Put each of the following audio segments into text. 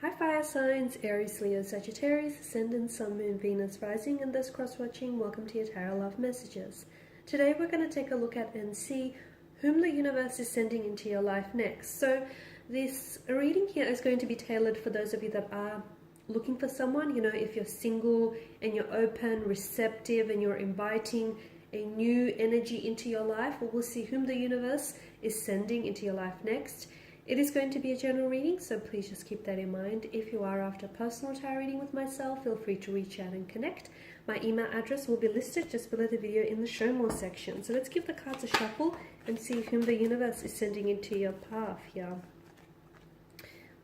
Hi fire signs, Aries, Leo, Sagittarius, Ascendant, Sun, Moon, Venus, Rising, and those cross-watching, welcome to your Tarot Love Messages. Today we're going to take a look at and see whom the universe is sending into your life next. So this reading here is going to be tailored for those of you that are looking for someone. You know, if you're single and you're open, receptive, and you're inviting a new energy into your life, we'll see whom the universe is sending into your life next. It is going to be a general reading, so please just keep that in mind. If you are after a personal tarot reading with myself, feel free to reach out and connect. My email address will be listed just below the video in the show more section. So let's give the cards a shuffle and see whom the universe is sending into your path here.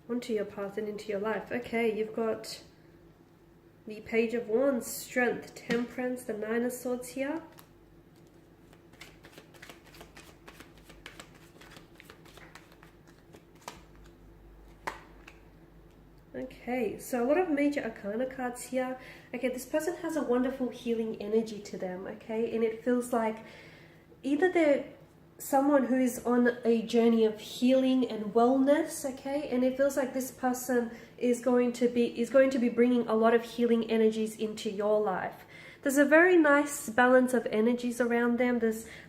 Onto your path and into your life. Okay, you've got the Page of Wands, Strength, Temperance, the Nine of Swords here. Okay, so a lot of major arcana cards here. Okay, this person has a wonderful healing energy to them, okay? And it feels like either they're someone who is on a journey of healing and wellness, okay? And it feels like this person is going to be bringing a lot of healing energies into your life. There's a very nice balance of energies around them.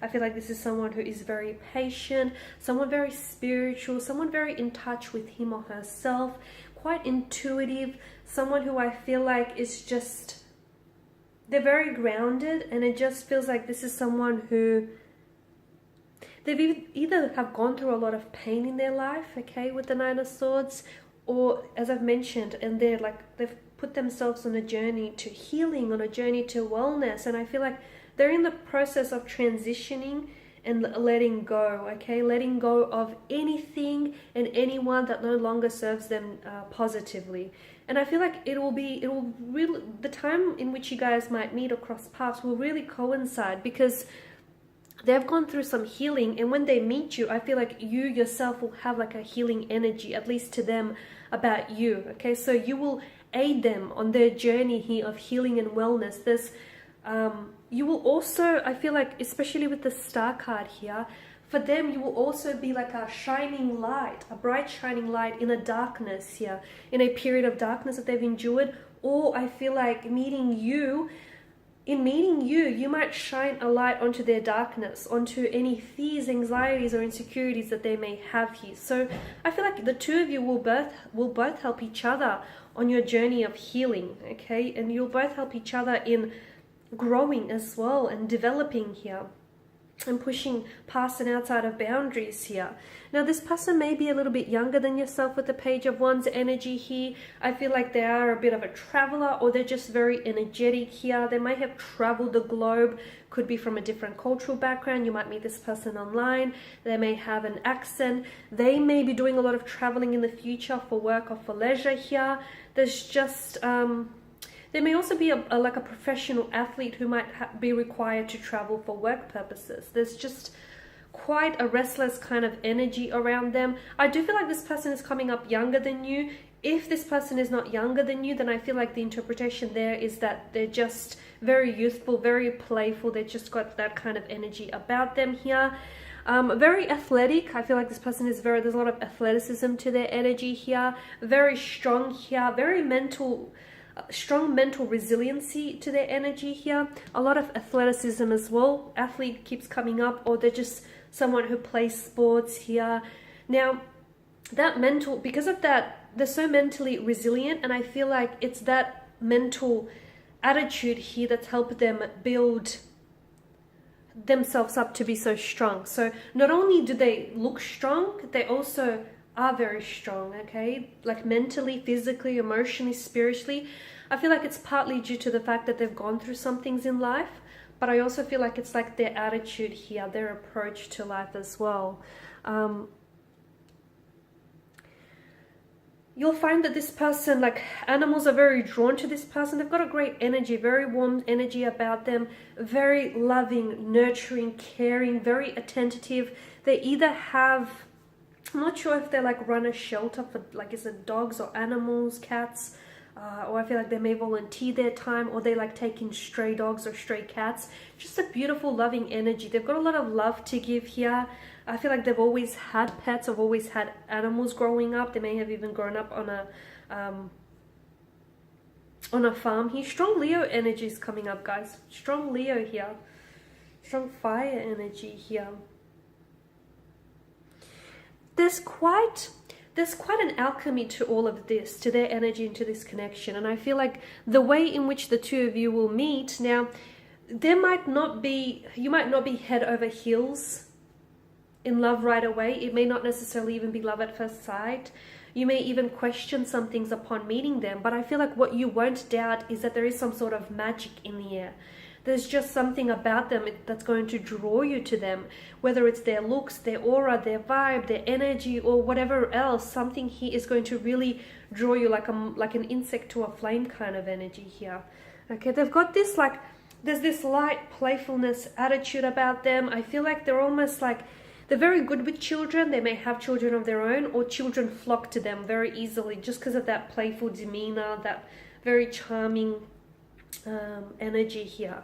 I feel like this is someone who is very patient, someone very spiritual, someone very in touch with him or herself, quite intuitive, someone who I feel like is just, they're very grounded, and it just feels like this is someone who they've either have gone through a lot of pain in their life, okay, with the Nine of Swords, or as I've mentioned, and they've put themselves on a journey to healing, on a journey to wellness, and I feel like they're in the process of transitioning and letting go, okay? Letting go of anything and anyone that no longer serves them positively. And I feel like the time in which you guys might meet or cross paths will really coincide, because they've gone through some healing, and when they meet you, I feel like you yourself will have like a healing energy, at least to them, about you, okay? So you will aid them on their journey here of healing and wellness. You will also, I feel like, especially with the Star card here, for them you will also be like a shining light, a bright shining light in a darkness here, in a period of darkness that they've endured. Or I feel like in meeting you, you might shine a light onto their darkness, onto any fears, anxieties, or insecurities that they may have here. So I feel like the two of you will both help each other on your journey of healing, okay? And you'll both help each other in growing as well, and developing here, and pushing past and outside of boundaries here. Now this person may be a little bit younger than yourself with the Page of Wands energy here. I feel like they are a bit of a traveler, or they're just very energetic here. They might have traveled the globe, could be from a different cultural background. You might meet this person online. They may have an accent. They may be doing a lot of traveling in the future for work or for leisure here. There's just there may also be like a professional athlete who might be required to travel for work purposes. There's just quite a restless kind of energy around them. I do feel like this person is coming up younger than you. If this person is not younger than you, then I feel like the interpretation there is that they're just very youthful, very playful. They've just got that kind of energy about them here. Very athletic. I feel like this person is there's a lot of athleticism to their energy here. Very strong here. Very strong mental resiliency to their energy here. A lot of athleticism as well. Athlete keeps coming up, or they're just someone who plays sports here. Now, because of that, they're so mentally resilient, and I feel like it's that mental attitude here that's helped them build themselves up to be so strong. So not only do they look strong, they also are very strong, okay? Like mentally, physically, emotionally, spiritually. I feel like it's partly due to the fact that they've gone through some things in life, but I also feel like it's like their attitude here, their approach to life as well. You'll find that this person, like animals are very drawn to this person. They've got a great energy, very warm energy about them, very loving, nurturing, caring, very attentive. They either have, I'm not sure if they like run a shelter for, like, is it dogs or animals, cats? or I feel like they may volunteer their time, or they like take in stray dogs or stray cats. Just a beautiful, loving energy. They've got a lot of love to give here. I feel like they've always had pets, or always had animals growing up. They may have even grown up on a farm here. Strong Leo energy is coming up, guys. Strong Leo here. Strong fire energy here. There's quite an alchemy to all of this, to their energy and to this connection. And I feel like the way in which the two of you will meet, now, you might not be head over heels in love right away. It may not necessarily even be love at first sight. You may even question some things upon meeting them. But I feel like what you won't doubt is that there is some sort of magic in the air. There's just something about them that's going to draw you to them, whether it's their looks, their aura, their vibe, their energy, or whatever else. Something here is going to really draw you like an insect to a flame kind of energy here. Okay, they've got this there's this light playfulness attitude about them. I feel like they're almost like, they're very good with children. They may have children of their own, or children flock to them very easily just because of that playful demeanor, that very charming energy here.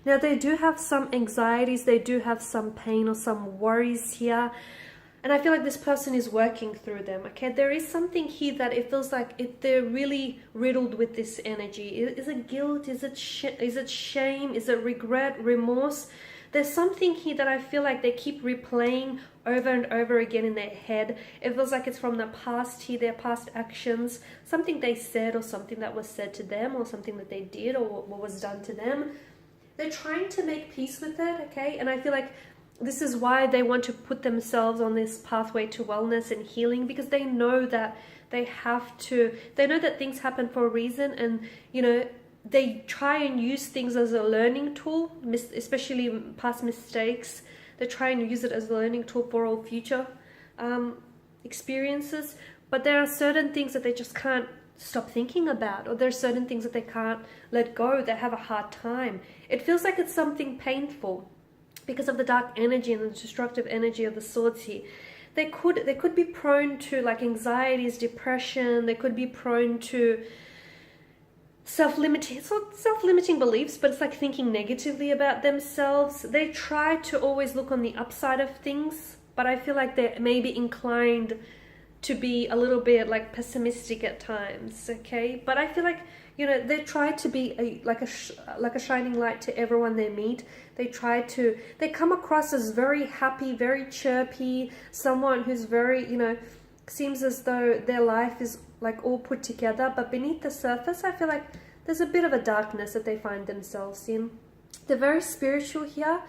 Now, they do have some anxieties, they do have some pain or some worries here. And I feel like this person is working through them, okay? There is something here that it feels like they're really riddled with this energy. Is it guilt? Is it shame? Is it regret, remorse? There's something here that I feel like they keep replaying over and over again in their head. It feels like it's from the past here, their past actions, something they said, or something that was said to them, or something that they did, or what was done to them. They're trying to make peace with it, okay? And I feel like this is why they want to put themselves on this pathway to wellness and healing, because they know that they know that things happen for a reason, and, you know, they try and use things as a learning tool, especially past mistakes. They try and use it as a learning tool for all future experiences. But there are certain things that they just can't stop thinking about, or there's certain things that they can't let go. They have a hard time. It feels like it's something painful because of the dark energy and the destructive energy of the swords here. They could be prone to like anxieties, depression. They could be prone to self-limiting, it's not self-limiting beliefs, but it's like thinking negatively about themselves. They try to always look on the upside of things, but I feel like they may be inclined to be a little bit like pessimistic at times, okay? But I feel like, you know, they try to be like a shining light to everyone they meet. They come across as very happy, very chirpy, someone who's very, you know, seems as though their life is like all put together, but beneath the surface, I feel like there's a bit of a darkness that they find themselves in. They're very spiritual here.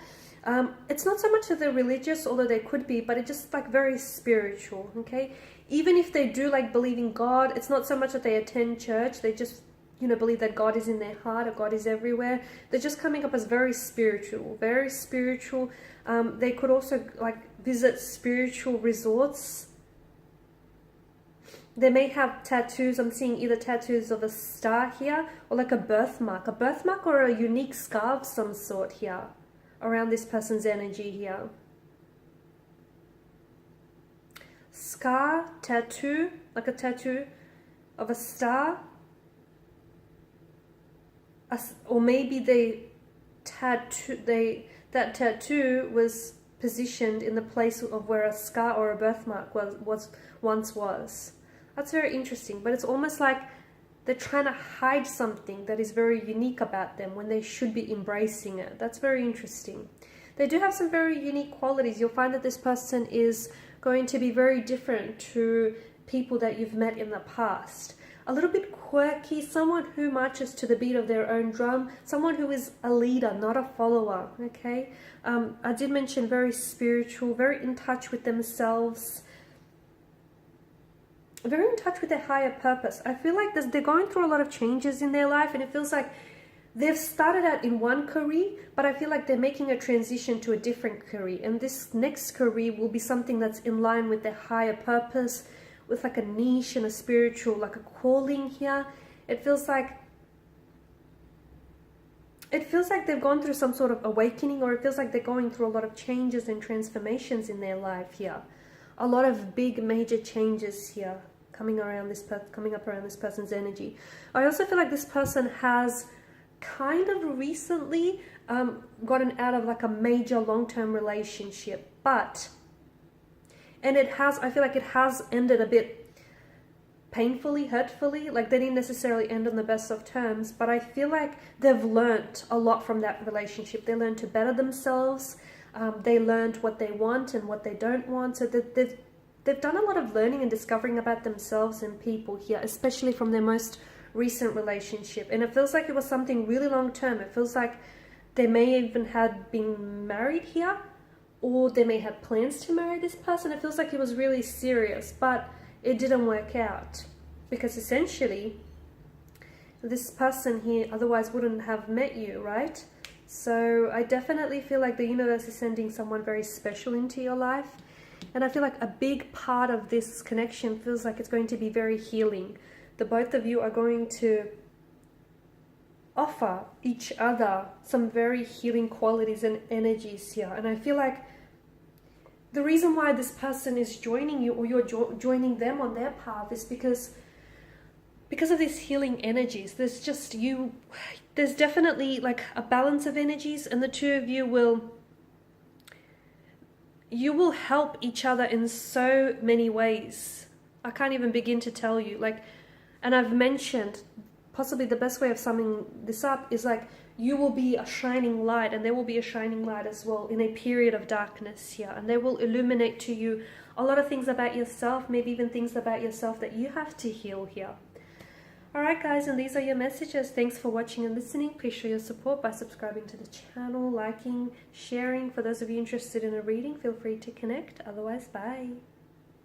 It's not so much that they're religious, although they could be, but it's just like very spiritual, okay? Even if they do like believe in God, it's not so much that they attend church. They just, you know, believe that God is in their heart, or God is everywhere. They're just coming up as very spiritual, very spiritual. They could also like visit spiritual resorts. They may have tattoos. I'm seeing either tattoos of a star here, or like a birthmark or a unique scar of some sort here around this person's energy here. Scar, tattoo, like a tattoo of a star, or maybe that tattoo was positioned in the place of where a scar or a birthmark once was. That's very interesting, but it's almost like they're trying to hide something that is very unique about them when they should be embracing it. That's very interesting. They do have some very unique qualities. You'll find that this person is going to be very different to people that you've met in the past. A little bit quirky, someone who marches to the beat of their own drum, someone who is a leader, not a follower, okay? I did mention very spiritual, very in touch with themselves, very in touch with their higher purpose. I feel like they're going through a lot of changes in their life, and it feels like they've started out in one career, but I feel like they're making a transition to a different career, and this next career will be something that's in line with their higher purpose, with like a niche and a spiritual, like a calling here. It feels like they've gone through some sort of awakening, or it feels like they're going through a lot of changes and transformations in their life here. A lot of big major changes here. coming up around this person's energy. I also feel like this person has kind of recently gotten out of like a major long-term relationship, and I feel like it has ended a bit painfully, hurtfully. Like they didn't necessarily end on the best of terms, but I feel like they've learned a lot from that relationship. They learned to better themselves. They learned what they want and what they don't want. So they've done a lot of learning and discovering about themselves and people here, especially from their most recent relationship. And it feels like it was something really long term. It feels like they may even have been married here, or they may have plans to marry this person. It feels like it was really serious, but it didn't work out, because essentially this person here otherwise wouldn't have met you, right? So I definitely feel like the universe is sending someone very special into your life. And I feel like a big part of this connection feels like it's going to be very healing. The both of you are going to offer each other some very healing qualities and energies here. And I feel like the reason why this person is joining you, or you're joining them on their path, is because of these healing energies. There's definitely like a balance of energies, and the two of you will help each other in so many ways. I can't even begin to tell you. And I've mentioned possibly the best way of summing this up is like, you will be a shining light, and there will be a shining light as well in a period of darkness here, and they will illuminate to you a lot of things about yourself, maybe even things about yourself that you have to heal here. Alright guys, and these are your messages. Thanks for watching and listening. Please show your support by subscribing to the channel, liking, sharing. For those of you interested in a reading, feel free to connect. Otherwise, bye.